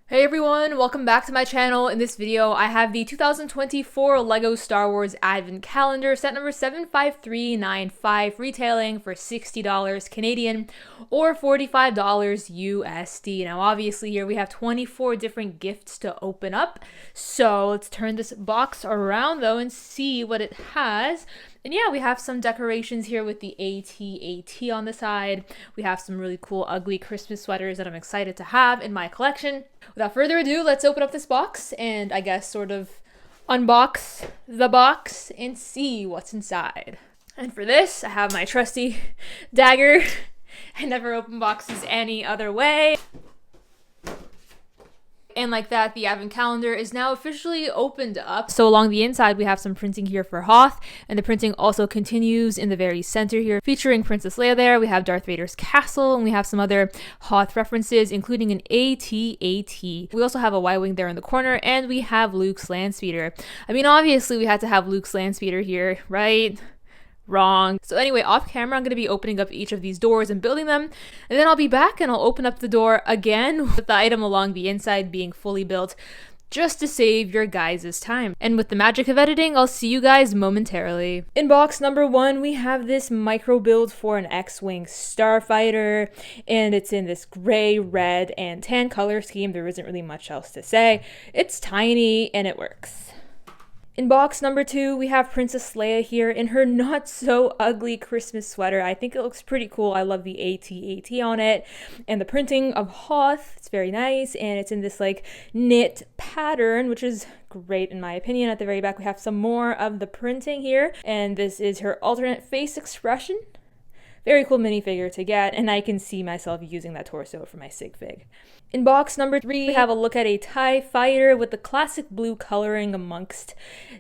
Hey everyone, welcome back to my channel. In this video, I have the 2024 LEGO Star Wars Advent Calendar, set number 75395, retailing for $60 Canadian or $45 USD. Now obviously here we have 24 different gifts to open up, so let's turn this box around though and see what it has. And yeah, we have some decorations here with the AT-AT on the side. We have some really cool ugly Christmas sweaters that I'm excited to have in my collection. Without further ado, let's open up this box and I guess sort of unbox the box and see what's inside. And for this, I have my trusty dagger. I never open boxes any other way. And like that, the Advent Calendar is now officially opened up. So along the inside, we have some printing here for Hoth, and the printing also continues in the very center here, featuring Princess Leia there. We have Darth Vader's castle, and we have some other Hoth references, including an AT-AT. We also have a Y-Wing there in the corner, and we have Luke's Landspeeder. I mean, obviously, we had to have Luke's Landspeeder here, right? Wrong. So anyway, off camera, I'm going to be opening up each of these doors and building them, and then I'll be back and I'll open up the door again with the item along the inside being fully built, just to save your guys' time. And with the magic of editing, I'll see you guys momentarily. In box number 1, we have this micro build for an X-Wing starfighter, and it's in this gray, red, and tan color scheme. There isn't really much else to say. It's tiny and it works. In box number 2, we have Princess Leia here in her not so ugly Christmas sweater. I think it looks pretty cool. I love the AT-AT on it. And the printing of Hoth, it's very nice. And it's in this like knit pattern, which is great in my opinion. At the very back, we have some more of the printing here. And this is her alternate face expression. Very cool minifigure to get, and I can see myself using that torso for my sig fig. In box number 3, we have a look at a TIE fighter with the classic blue coloring amongst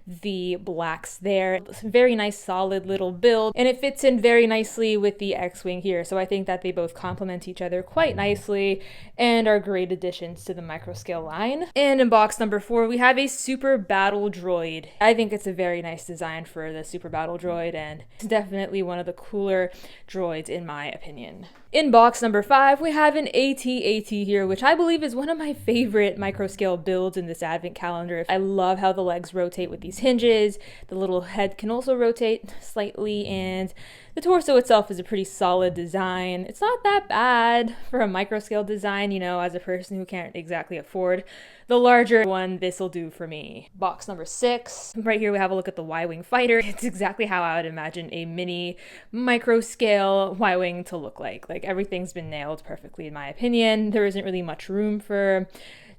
the blacks there. Very nice, solid little build, and it fits in very nicely with the X-Wing here, so I think that they both complement each other quite nicely and are great additions to the microscale line. And in box number 4, we have a Super Battle Droid. I think it's a very nice design for the Super Battle Droid, and it's definitely one of the cooler droids in my opinion. In box number 5, we have an AT-AT here, which I believe is one of my favorite microscale builds in this advent calendar. I love how the legs rotate with these hinges. The little head can also rotate slightly, and the torso itself is a pretty solid design. It's not that bad for a microscale design, you know, as a person who can't exactly afford the larger one, this will do for me. Box number 6. Right here we have a look at the Y-Wing fighter. It's exactly how I would imagine a mini micro-scale Y-Wing to look like. Like, everything's been nailed perfectly in my opinion. There isn't really much room for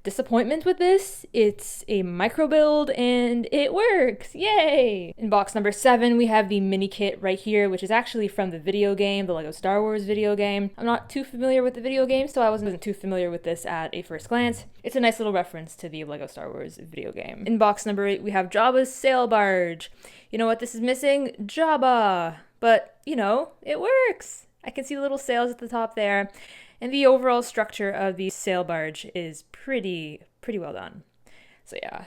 disappointment with this. It's a micro build and it works. Yay! In box number 7, we have the mini kit right here, which is actually from the video game, the LEGO Star Wars video game. I'm not too familiar with the video game, so I wasn't too familiar with this at a first glance. It's a nice little reference to the LEGO Star Wars video game. In box number 8, we have Jabba's sail barge. You know what this is missing? Jabba! But, you know, it works! I can see the little sails at the top there. And the overall structure of the sail barge is pretty well done. So yeah.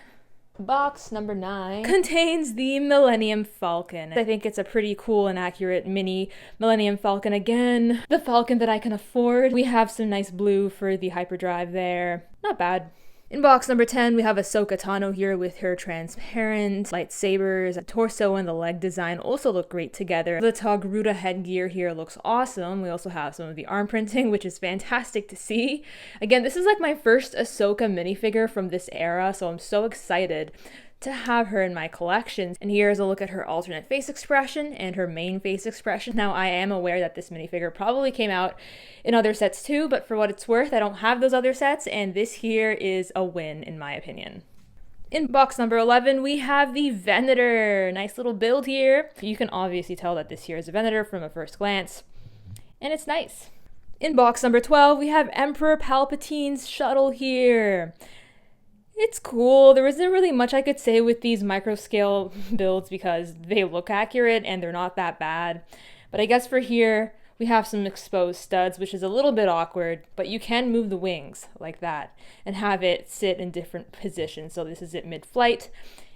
Box number 9 contains the Millennium Falcon. I think it's a pretty cool and accurate mini Millennium Falcon again. The Falcon that I can afford. We have some nice blue for the hyperdrive there. Not bad. In box number 10, we have Ahsoka Tano here with her transparent lightsabers. The torso and the leg design also look great together. The Togruta headgear here looks awesome. We also have some of the arm printing, which is fantastic to see. Again, this is like my first Ahsoka minifigure from this era, so I'm so excited to have her in my collection. And here's a look at her alternate face expression and her main face expression. Now, I am aware that this minifigure probably came out in other sets too, but for what it's worth, I don't have those other sets, and this here is a win in my opinion. In box number 11, we have the Venator. Nice little build here. You can obviously tell that this here is a Venator from a first glance, and it's nice. In box number 12, we have Emperor Palpatine's shuttle here. It's cool. There isn't really much I could say with these micro-scale builds because they look accurate and they're not that bad. But I guess for here, we have some exposed studs, which is a little bit awkward, but you can move the wings like that and have it sit in different positions. So this is it mid-flight,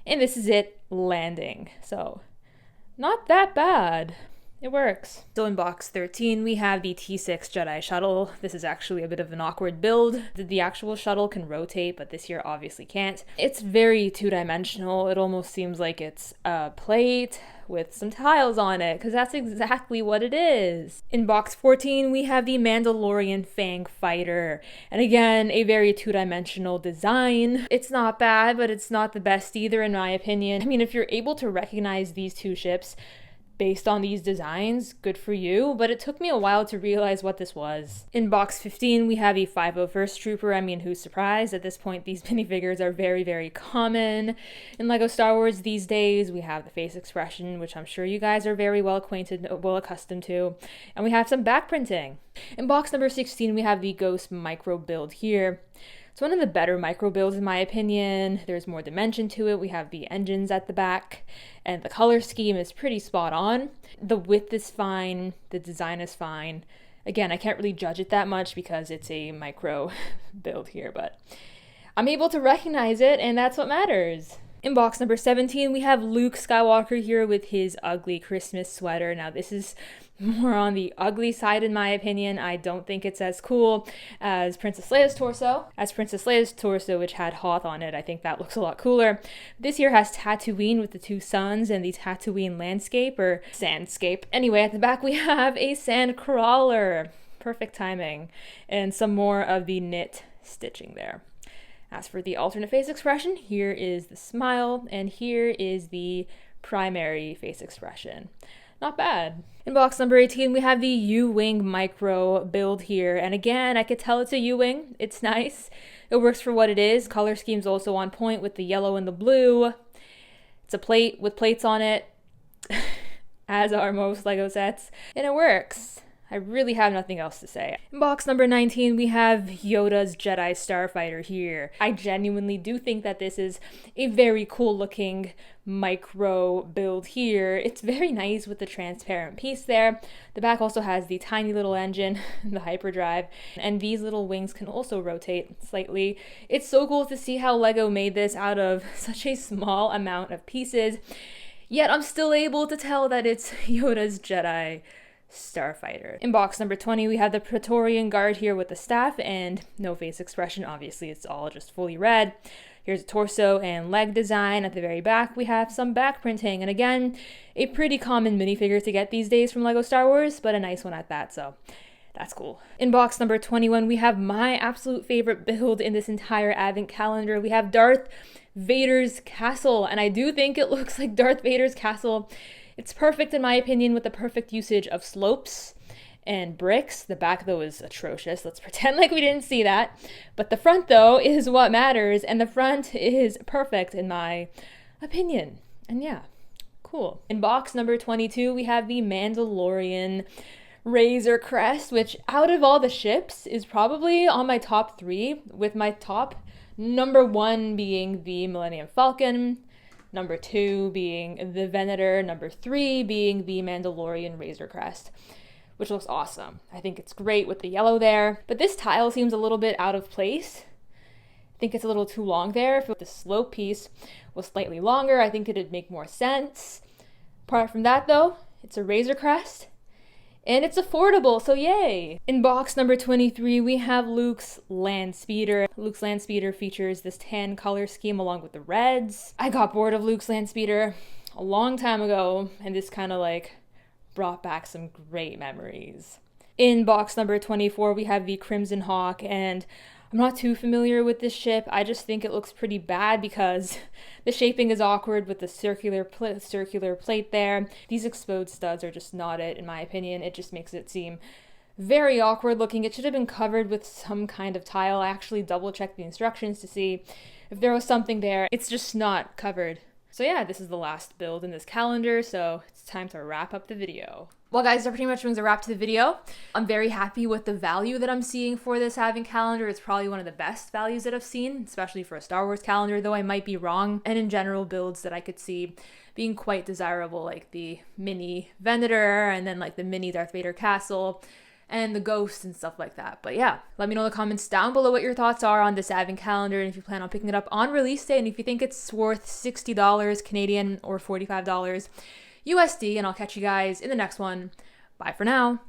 and this is it landing. So not that bad. It works. So in box 13, we have the T6 Jedi shuttle. This is actually a bit of an awkward build. The actual shuttle can rotate, but this here obviously can't. It's very two-dimensional. It almost seems like it's a plate with some tiles on it, because that's exactly what it is. In box 14, we have the Mandalorian Fang Fighter. And again, a very two-dimensional design. It's not bad, but it's not the best either, in my opinion. I mean, if you're able to recognize these two ships based on these designs, good for you, but it took me a while to realize what this was. In box 15, we have a 501st Trooper. I mean, who's surprised? At this point, these minifigures are very, very common in LEGO Star Wars these days. We have the face expression, which I'm sure you guys are very well accustomed to, and we have some back printing. In box number 16, we have the Ghost Micro build here. It's one of the better micro builds in my opinion. There's more dimension to it. We have the engines at the back, and the color scheme is pretty spot on. The width is fine, the design is fine. Again, I can't really judge it that much because it's a micro build here, but I'm able to recognize it, and that's what matters. In box number 17, we have Luke Skywalker here with his ugly Christmas sweater. Now, this is more on the ugly side in my opinion. I don't think it's as cool as Princess Leia's torso. As Princess Leia's torso, which had Hoth on it, I think that looks a lot cooler. This here has Tatooine with the two suns and the Tatooine landscape, or sandscape. Anyway, at the back we have a sand crawler. Perfect timing. And some more of the knit stitching there. As for the alternate face expression, here is the smile, and here is the primary face expression. Not bad. In box number 18, we have the U-Wing Micro build here. And again, I could tell it's a U-Wing. It's nice. It works for what it is. Color scheme's also on point with the yellow and the blue. It's a plate with plates on it, as are most LEGO sets. And it works. I really have nothing else to say. In box number 19, we have Yoda's Jedi Starfighter here. I genuinely do think that this is a very cool looking micro build here. It's very nice with the transparent piece there. The back also has the tiny little engine, the hyperdrive, and these little wings can also rotate slightly. It's so cool to see how LEGO made this out of such a small amount of pieces, yet I'm still able to tell that it's Yoda's Jedi Starfighter. In box number 20, we have the Praetorian Guard here with the staff and no face expression. Obviously, it's all just fully red. Here's a torso and leg design. At the very back, we have some back printing. And again, a pretty common minifigure to get these days from LEGO Star Wars, but a nice one at that, so that's cool. In box number 21, we have my absolute favorite build in this entire advent calendar. We have Darth Vader's castle, and I do think it looks like Darth Vader's castle. It's perfect in my opinion with the perfect usage of slopes and bricks. The back though is atrocious. Let's pretend like we didn't see that. But the front though is what matters, and the front is perfect in my opinion. And yeah, cool. In box number 22, we have the Mandalorian Razor Crest, which out of all the ships is probably on my top 3, with my top number 1 being the Millennium Falcon, number 2 being the Venator, number 3 being the Mandalorian Razor Crest, which looks awesome. I think it's great with the yellow there, but this tile seems a little bit out of place. I think it's a little too long there. If the slope piece was slightly longer, I think it'd make more sense. Apart from that though, it's a Razor Crest, and it's affordable, so yay! In box number 23, we have Luke's Land Speeder. Luke's Land Speeder features this tan color scheme along with the reds. I got bored of Luke's Land Speeder a long time ago, and this kind of like brought back some great memories. In box number 24, we have the Crimson Hawk, and I'm not too familiar with this ship. I just think it looks pretty bad because the shaping is awkward with the circular plate there. These exposed studs are just not it, in my opinion. It just makes it seem very awkward looking. It should have been covered with some kind of tile. I actually double checked the instructions to see if there was something there. It's just not covered. So yeah, this is the last build in this calendar, so it's time to wrap up the video. Well guys, that pretty much brings a wrap to the video. I'm very happy with the value that I'm seeing for this advent calendar. It's probably one of the best values that I've seen, especially for a Star Wars calendar, though I might be wrong. And in general, builds that I could see being quite desirable, like the mini Venator and then like the mini Darth Vader castle and the ghosts and stuff like that. But yeah, let me know in the comments down below what your thoughts are on this advent calendar, and if you plan on picking it up on release day, and if you think it's worth $60 Canadian or $45, USD, and I'll catch you guys in the next one. Bye for now.